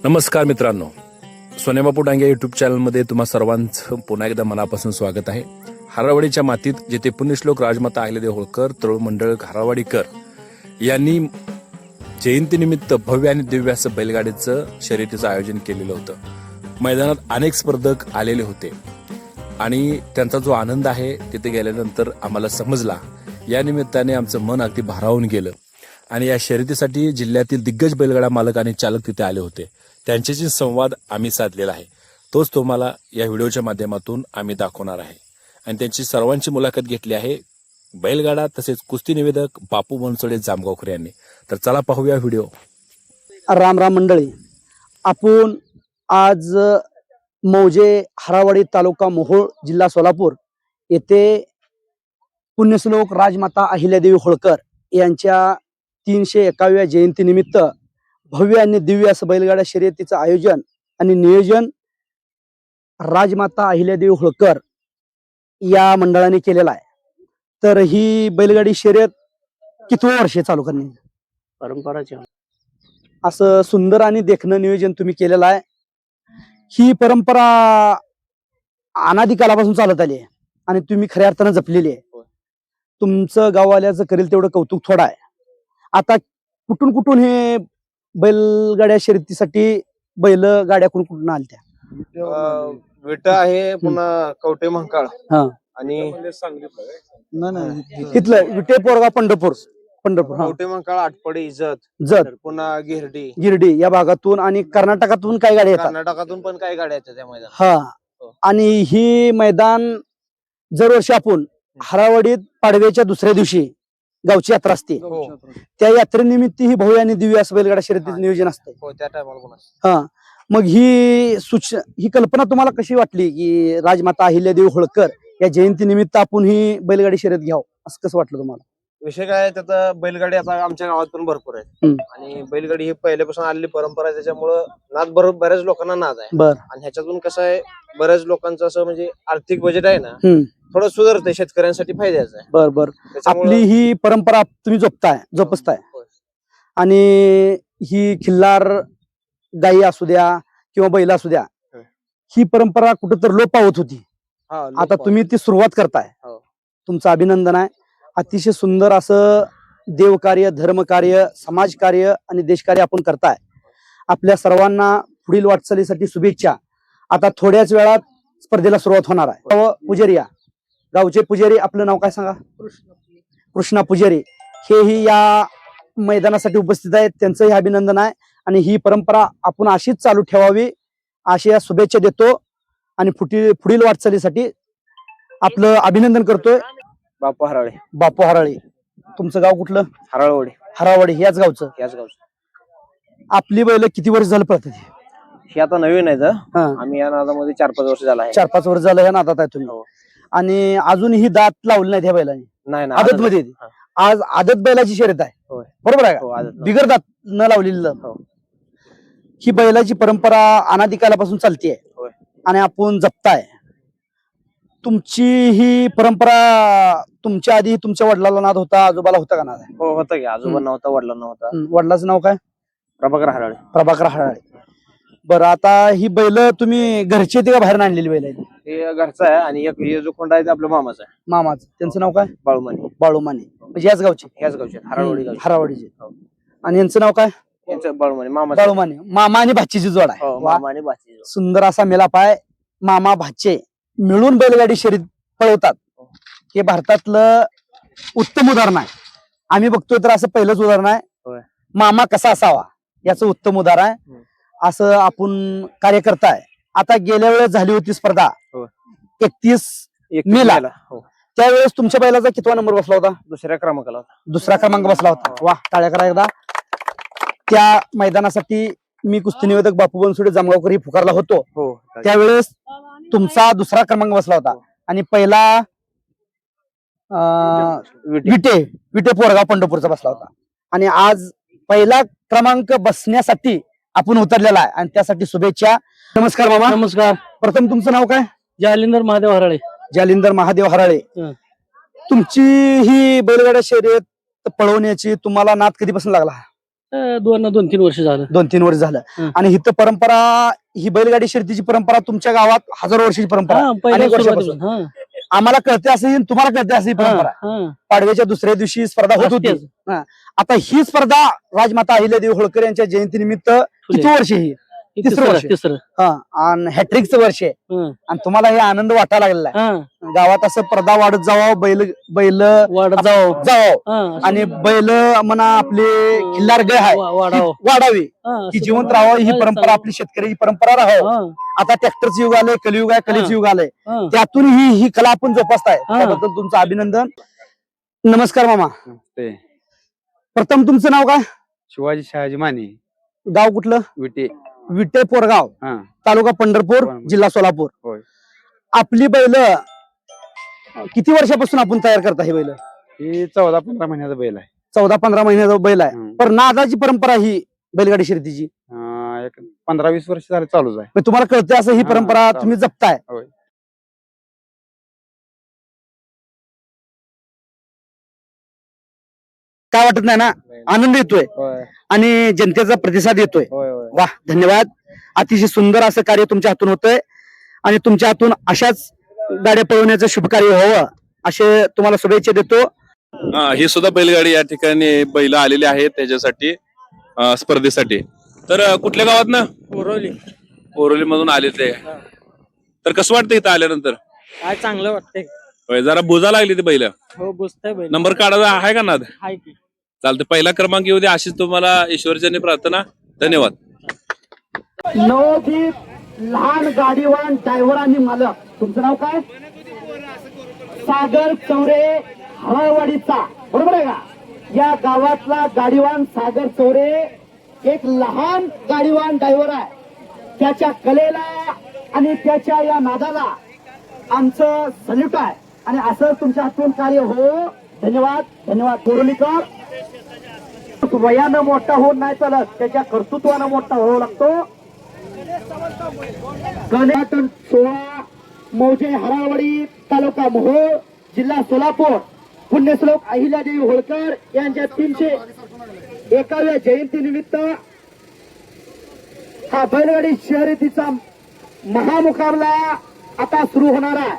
नमस्कार मित्रांनो, सोनेबापू डांगे यूट्यूब चॅनलमध्ये तुम्हा सर्वांचं पुन्हा एकदा मनापासून स्वागत आहे. हारावाडीच्या मातीत जेथे पुण्यश्लोक राजमाता अहिल्यादेवी होळकर तरुण मंडळ हारावाडीकर यांनी जयंतीनिमित्त भव्य आणि दिव्य असं बैलगाडीचं शर्यतीचं आयोजन केलेलं होतं. मैदानात अनेक स्पर्धक आलेले होते आणि त्यांचा जो आनंद आहे तिथे गेल्यानंतर आम्हाला समजला. या निमित्ताने आमचं मन अगदी भारावून गेलं आणि या शर्यतीसाठी जिल्ह्यातील दिग्गज बैलगाडा मालक आणि चालक तिथे आले होते. त्यांच्याशी संवाद आम्ही साधलेला आहे, तोच तुम्हाला या व्हिडिओच्या माध्यमातून आम्ही दाखवणार आहे. आणि त्यांची सर्वांची मुलाखत घेतली आहे बैलगाडा तसेच कुस्ती निवेदक बापू बनसोडे जामगावकर यांनी. तर चला पाहूया व्हिडिओ. राम राम मंडळी, आपण आज मौजे हारावाडी तालुका मोहोळ जिल्हा सोलापूर येथे पुण्यश्लोक राजमाता अहिल्यादेवी होळकर यांच्या 301व्या जयंतीनिमित्त भव्य आणि दिव्य असं बैलगाडा शर्यतीचं आयोजन आणि नियोजन राजमाता अहिल्यादेवी होळकर या मंडळाने केलेलं आहे. तर ही बैलगाडी शर्यत कितवं वर्ष चालू करणे परंपराची असं सुंदर आणि देखणं नियोजन तुम्ही केलेलं आहे. ही परंपरा अनादी कालापासून चालत आली आहे आणि तुम्ही खऱ्या अर्थानं जपलेली आहे. तुमचं गाववाल्याचं करेल तेवढं कौतुक थोडं आहे. आता कुठून कुठून हे बैलगाड्या शर्यतीसाठी बैल गाड्या कुठून आल्या? विटा आहे, पुन्हा कवटे महाकाळ आणि इथलं विटे पोरगाव पंढरपूर कवटे महाकाळ, आटपडी, जत पुन्हा गिरडी या भागातून आणि कर्नाटकातून काही गाड्या येतात. कर्नाटकातून पण काही गाड्या येतात त्या मैदानात. हा, आणि ही मैदान दरवर्षी आपण हारावाडीत पाडव्याच्या दुसऱ्या दिवशी गावची यात्रा असते. त्या यात्रेनिमित्त ही भव्य आणि दिव्य असं बैलगाडा शर्यतीचं नियोजन असतं. त्या टायमाला हा, मग ही कल्पना तुम्हाला कशी वाटली की राजमाता अहिल्यादेवी होळकर या जयंती निमित्त आपण ही बैलगाडी शर्यत घ्यावं, असं कसं वाटलं तुम्हाला? विषय काय, त्याचा बैलगाडी आता आमच्या गावात पण भरपूर आहे आणि बैलगाडी ही पहिल्यापासून आलेली परंपरा आहे. त्याच्यामुळं नाद बऱ्याच लोकांना नाद आहे. आणि ह्याच्यातून कसं आहे, बऱ्याच लोकांचं असं म्हणजे आर्थिक बजेट आहे ना, थोडं सुधारतंय, शेतकऱ्यांसाठी फायद्याचं आहे. बर आपली ही परंपरा तुम्ही जोपासताय आणि ही खिल्लार गायी असू द्या किंवा बैल असू द्या, ही परंपरा कुठंतर लोप पावत होती. आता तुम्ही ती सुरुवात करताय, तुमचं अभिनंदन आहे. अतिशय सुंदर असं देवकार्य, धर्मकार्य, समाजकार्य आणि देशकार्य आपण करताय. आपल्या सर्वांना पुढील वाटचालीसाठी शुभेच्छा. आता थोड्याच वेळात स्पर्धेला सुरुवात होणार आहे. पुजारी, गावचे पुजारी, आपलं नाव काय सांगा? कृष्णा पुजारी हेही या मैदानासाठी उपस्थित आहेत. त्यांचंही अभिनंदन आहे आणि ही परंपरा आपण अशीच चालू ठेवावी अशा शुभेच्छा देतो आणि पुढील वाटचालीसाठी आपलं अभिनंदन करतोय. बापू हराळे, तुमचं गाव कुठलं? हरावाडी याच गावचं. आपली बैल किती वर्ष झालं पळतात? ही आता नवीन आहे. आम्ही या नादामध्ये 4-5 वर्ष झाला आहे. 4-5 वर्ष झालं या नादात आहे तुम्ही. आणि अजून ही दात लावली नाही ह्या बैलाने? नाही, आदत मध्ये. आज आदत बैलाची शर्यत आहे, बरोबर आहे का? बिगर दात न लावलेलं. ही बैलाची परंपरा अनादी कालापासून चालतीये आणि आपण जपताय. तुमची ही परंपरा तुमच्या आधी तुमच्या वडिलाला नाद होता, आजोबाला होता का नाद? हो, होता की. आजोबा नव्हता, वडिलांना नव्हता. वडिलाचं नाव काय? प्रभाकर हराळे. बरं, आता ही बैल तुम्ही घरची येते का बाहेर आणलेली बैल आहे? हे घरचा आहे आणि एक हे जो खोंड आहे ते आपल्या मामाचा आहे. मामाचं. त्यांचं नाव काय? बाळूमाने. म्हणजे याच गावचे? हरावाडीचे. आणि यांचं नाव काय? बाळूमाने. मामा आणि भाचीची जोड आहे. सुंदर असा मेलाप आहे. मामा भाचे मिळून बैलगाडी शर्यत पळवतात. हे भारतातलं उत्तम उदाहरण आहे. आम्ही बघतोय तर असं पहिलंच उदाहरण आहे. मामा कसा असावा याचं उत्तम उदाहरण आहे. असं आपण कार्य करताय. आता गेल्या वेळेस झाली होती स्पर्धा 31 मेला. त्यावेळेस तुमच्या बैलाचा कितवा नंबर बसला होता? दुसऱ्या क्रमांक बसला होता. वा, टाळ्या करा एकदा. त्या मैदानासाठी मी कुस्ती निवेदक बापू बनसोडे जामगावकर ही पुकारला होतो. त्यावेळेस तुमचा दुसरा क्रमांक बसला होता आणि पहिला विटे पोरगाव पंढरपूरचा बसला होता. आणि आज पहिला क्रमांक बसण्यासाठी आपण उतरलेला आहे आणि त्यासाठी शुभेच्छा. नमस्कार मामा. नमस्कार. प्रथम तुमचं नाव काय? जालिंदर महादेव हराळे. तुमची ही बैलगाडा शर्यत मैदानात पळवण्याची तुम्हाला नाद कधीपासून लागला? 2-3 वर्ष झालं. 2-3 वर्ष झालं. हं. आणि हिथं परंपरा, ही बैलगाडी शर्यतीची परंपरा तुमच्या गावात हजारो वर्षाची परंपरा आहे. पहिल्या अनेक वर्षापासून. सुरुवातीपासून. आम्हाला कळते असं, तुम्हाला कळते असं ही परंपरा आहे. पाडव्याच्या दुसऱ्या दिवशी स्पर्धा होत होती. असतेच. आता ही स्पर्धा राजमाता अहिल्यादेवी होळकर यांच्या जयंतीनिमित्त किती वर्ष ही? तिसरं वर्ष. तिसरं. आणि हॅट्रिकचं वर्ष आहे. हं. आणि तुम्हाला हे आनंद वाटायला लागलेला आहे. हं. गावात असं स्पर्धा वाढत जावं, बैल वाढत जावं. जावं आणि बैल म्हणा आपले खिल्लार गाय आहे वाढावं. ती वाढावी, ही जिवंत राहावं, ही परंपरा आपली शेतकरी परंपरा राहावं. आता ट्रॅक्टरचं युग आलंय, कलियुग आहे, कलेचं युग आलंय, त्यातून ही कला आपण जोपासताय, त्याबद्दल तुमचं अभिनंदन. नमस्कार मामा. प्रथम तुमचं नाव काय? शिवाजी शहाजी माने, गाव कुठलं? विटे. विटे पोरगाव, तालुका पंढरपूर, जिल्हा सोलापूर. होय. आपली बैल किती वर्षापासून आपण तयार करता ही बैल? ही 14-15 महिन्याचा बैल आहे. 14-15 महिन्याचा बैल आहे. पण नादाची परंपरा ही बैलगाडी शर्यतीची एक 15-20 वर्ष झाले चालूच आहे. मग तुम्हाला कळते असं ही परंपरा तुम्ही जपताय. होय. काय वाटत नाही ना? आनंद येतोय आणि जनतेचा प्रतिसाद येतोय. वाह, धन्यवाद. अतिशय सुंदर असं कार्य तुमच्या हातून होतंय आणि तुमच्या हातून अशाच गाड्या पळवण्याचं शुभ कार्य व्हावं असे तुम्हाला शुभेच्छा देतो. ही सुद्धा बैलगाडी या ठिकाणी बैल आलेली आहेत त्याच्यासाठी स्पर्धेसाठी. तर कुठल्या गावात ना? कोरोली मधून आले ते. तर कसं वाटतं इथं आल्यानंतर? काय चांगलं वाटतंय. होय, जरा बुजा लागली ती बैल. हो, बुजतंय बैल. नंबर काढायचा आहे का नाद? हाय की. चालतं, पहिला क्रमांक येऊ दे अशीच तुम्हाला ईश्वरचरणी प्रार्थना. धन्यवाद. नवोदित लहान गाडीवान ड्रायव्हर आणि मालक, तुमचं नाव काय? सागर चौरे हळवाडीचा, बरोबर आहे का? या गावातला गाडीवान सागर चौरे एक लहान गाडीवान ड्रायव्हर आहे. त्याच्या कलेला आणि त्याच्या या नादाला आमचं सल्यूट आहे आणि असं तुमच्या हातून कार्य हो. धन्यवाद, धन्यवाद. कोरोलीकर वयानं मोठा होऊन नाही चालत, त्याच्या कर्तृत्वानं मोठा होऊ लागतो. गणेटन 16 मौजे हरावडी, तालुका मोहोळ, जिल्हा सोलापूर. पुण्यश्लोक अहिल्यादेवी होळकर यांच्या 301व्या जयंती निमित्त हा बैलगाडी शर्यतीचा महामुकाबला आता सुरू होणार आहे.